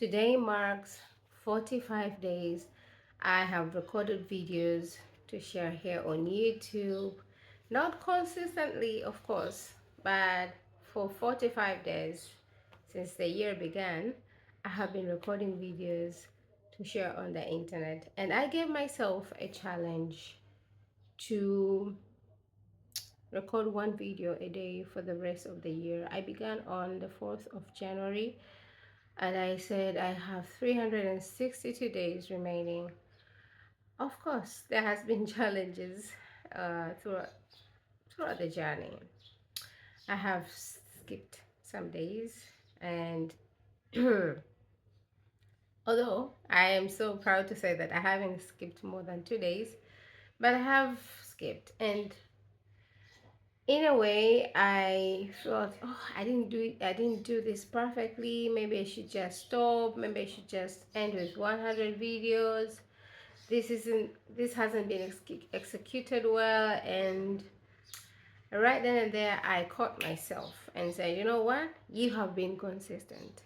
Today marks 45 days I have recorded videos to share here on YouTube. Not consistently, of course, but for 45 days since the year began, I have been recording videos to share on the internet. And I gave myself a challenge to record one video a day for the rest of the year. I began on the 4th of January and I said I have 362 days remaining. Of course, there has been challenges throughout the journey. I have skipped some days, and although I am so proud to say that I haven't skipped more than 2 days, but I have skipped, and in a way I thought, oh, I didn't do this perfectly. Maybe I should just stop. Maybe I should just end with 100 videos. This hasn't been executed well. And right then and there I caught myself and said, you know what, you have been consistent.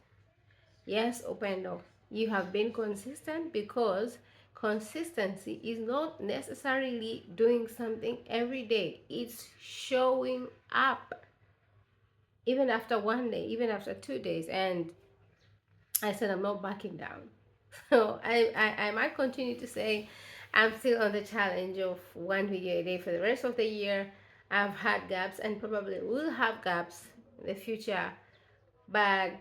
Yes, open door, you have been consistent, because consistency is not necessarily doing something every day. It's showing up even after one day, even after 2 days. And I said I'm not backing down. So I might continue to say I'm still on the challenge of one video a day for the rest of the year. I've had gaps and probably will have gaps in the future, but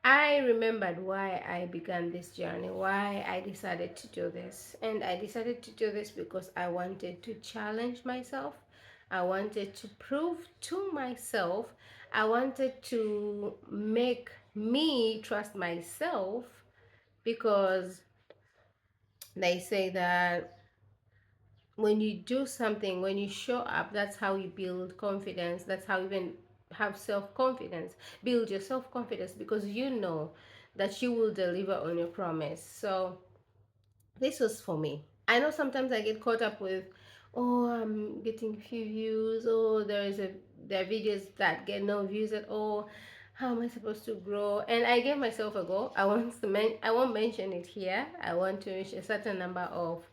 I remembered why I began this journey, why I decided to do this. And I decided to do this because I wanted to challenge myself. I wanted to prove to myself. I wanted to make me trust myself, because they say that when you do something, when you show up, that's how you build confidence. That's how you even have self-confidence. Build your self-confidence because you know that you will deliver on your promise. So this was for me. I know sometimes I get caught up with, oh, I'm getting few views, oh, there are videos that get no views at all. How am I supposed to grow? And I gave myself a goal. I won't mention it here. I want to reach a certain number of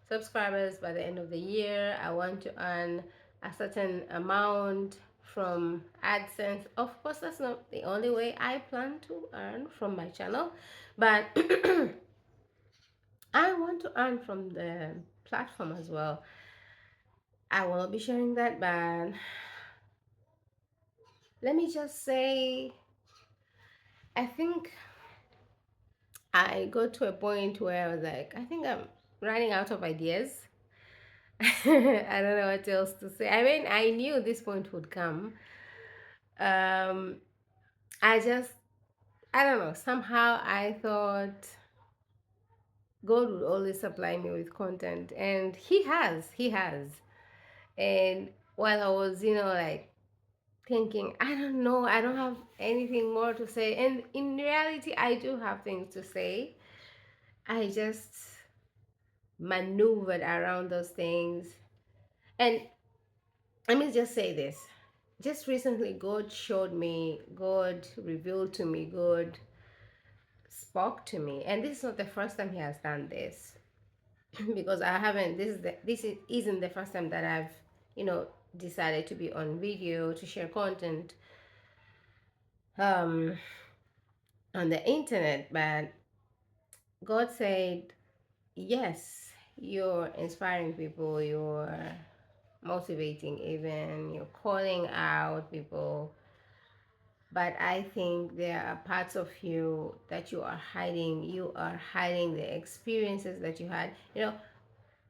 subscribers by the end of the year. I want to earn a certain amount from AdSense. Of course, that's not the only way I plan to earn from my channel, but I want to earn from the platform as well. I will not be sharing that, but let me just say, I think I got to a point where I was like, I think I'm running out of ideas. I don't know what else to say. I mean, I knew this point would come. Um, I just, I don't know, somehow I thought God would always supply me with content, and He has. And while I was, like thinking, I don't know, I don't have anything more to say. And in reality, I do have things to say. I just maneuvered around those things. And let me just say this. Just recently, God revealed to me, God spoke to me. And this is not the first time He has done this. Because I haven't, isn't the first time that I've, decided to be on video, to share content um on the internet. But God said, yes, you're inspiring people, you're motivating, even you're calling out people, but I think there are parts of you that you are hiding. You are hiding the experiences that you had.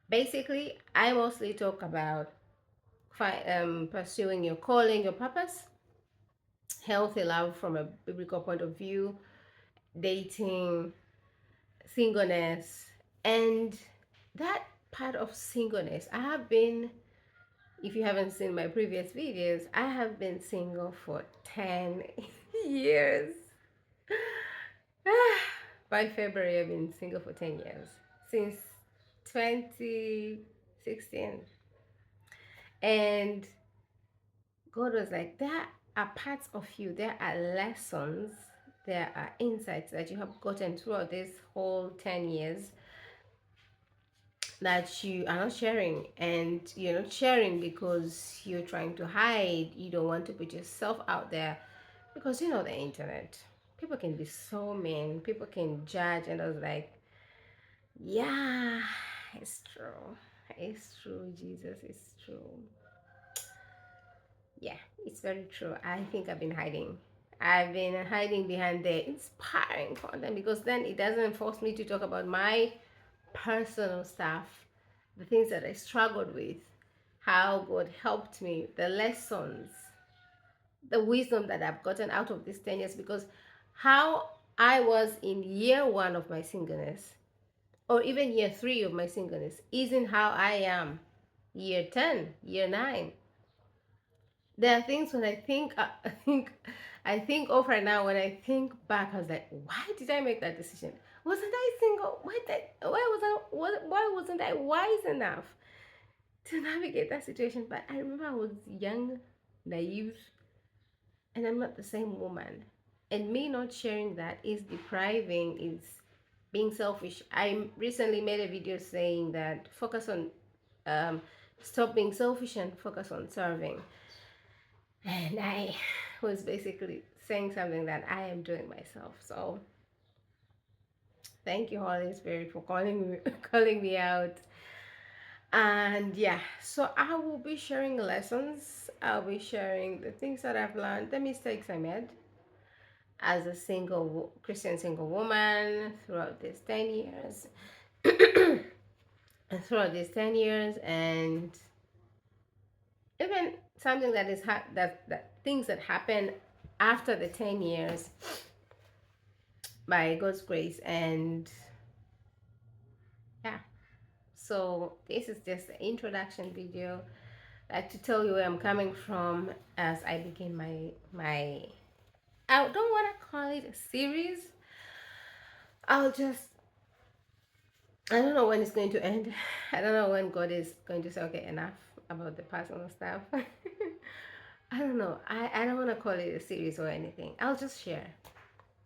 Basically, I mostly talk about pursuing your calling, your purpose, healthy love from a biblical point of view, dating, singleness, and that part of singleness. If you haven't seen my previous videos, I have been single for 10 years. By February, I've been single for 10 years, since 2016. And God was like, there are parts of you, there are lessons there are insights that you have gotten throughout this whole 10 years that you are not sharing. And you're not sharing because you're trying to hide, you don't want to put yourself out there, because you know the internet, people can be so mean, people can judge. And I was like, yeah, it's true, it's true, Jesus, it's true. Yeah, it's very true. I think I've been hiding behind the inspiring content, because then it doesn't force me to talk about my personal stuff, the things that I struggled with, how God helped me, the lessons, the wisdom that I've gotten out of these 10 years. Because how I was in year one of my singleness, or even year three of my singleness, isn't how I am year 10, year 9. There are things when I think of right now. When I think back, I was like, why did I make that decision? Wasn't I single? Why wasn't I wise enough to navigate that situation? But I remember I was young, naive, and I'm not the same woman. And me not sharing that is depriving, is being selfish. I recently made a video saying that focus on, um, stop being selfish and focus on serving. And I was basically saying something that I am doing myself. So thank you, Holy Spirit, for calling me, calling me out. And yeah, so I will be sharing lessons. I'll be sharing the things that I've learned, the mistakes I made as a Christian single woman throughout these 10 years, and throughout these 10 years, and even something that that things that happen after the 10 years, by God's grace. And yeah, so this is just the introduction video, like to tell you where I'm coming from as I begin my I don't want to call it a series. I'll just, I don't know when it's going to end. I don't know when God is going to say, okay, enough about the personal stuff. I don't know. I don't want to call it a series or anything. I'll just share,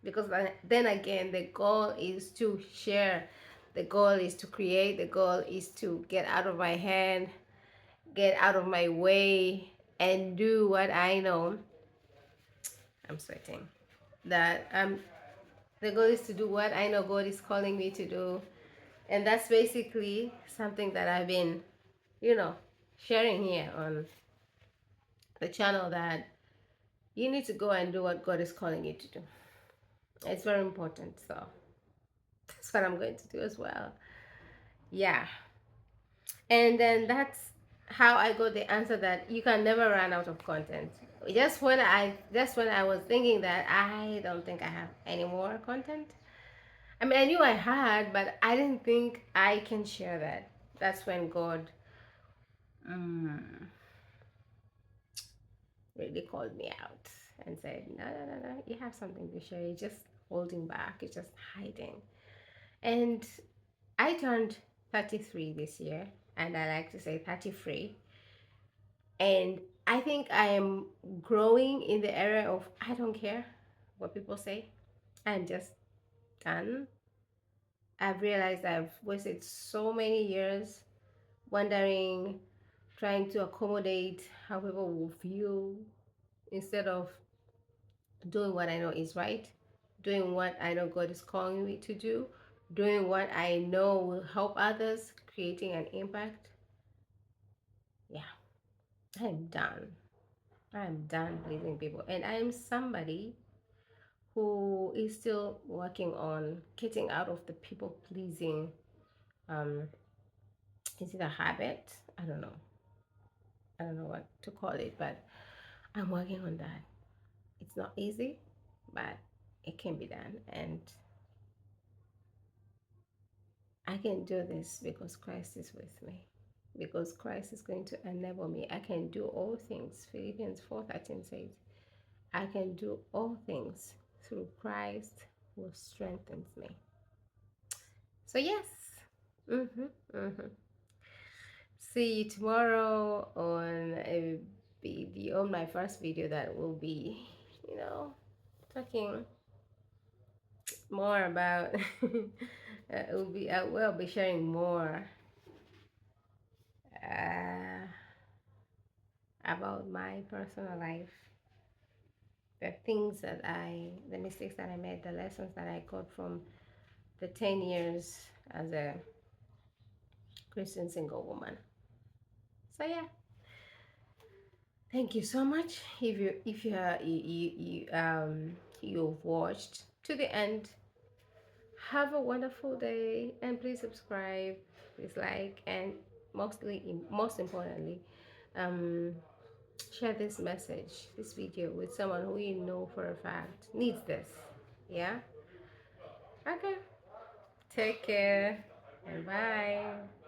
because then again, the goal is to share, the goal is to create, the goal is to get out of my head, get out of my way, and do what I know. I'm sweating. That the goal is to do what I know God is calling me to do. And that's basically something that I've been, you know, sharing here on the channel, that you need to go and do what God is calling you to do. It's very important. So that's what I'm going to do as well. Yeah. And then that's how I got the answer that you can never run out of content. Just when I was thinking that I don't think I have any more content. I mean, I knew I had, but I didn't think I can share that. That's when God, really called me out and said, no, no, no, no, you have something to share. You're just holding back, you're just hiding. And I turned 33 this year, and I like to say 33. And I think I am growing in the area of I don't care what people say. I'm just done. I've realized I've wasted so many years wondering, trying to accommodate how people will feel, instead of doing what I know is right, doing what I know God is calling me to do, doing what I know will help others, creating an impact. Yeah, I'm done. I'm done pleasing people. And I'm somebody who is still working on getting out of the people pleasing. Um, is it a habit? I don't know. I don't know what to call it, but I'm working on that. It's not easy, but it can be done. And I can do this because Christ is with me. Because Christ is going to enable me. I can do all things. Philippians 4:13 says, I can do all things through Christ who strengthens me. So yes. Mm-hmm, mm-hmm. See you tomorrow on a video, on my first video that will be, talking. more about I will be sharing more uh, about my personal life, the mistakes that I made, the lessons that I got from the 10 years as a Christian single woman. So yeah, thank you so much. You've watched to the end, have a wonderful day, and please subscribe, please like, and most importantly, um, share this message, this video with someone who you know for a fact needs this. Yeah. Okay. Take care and bye.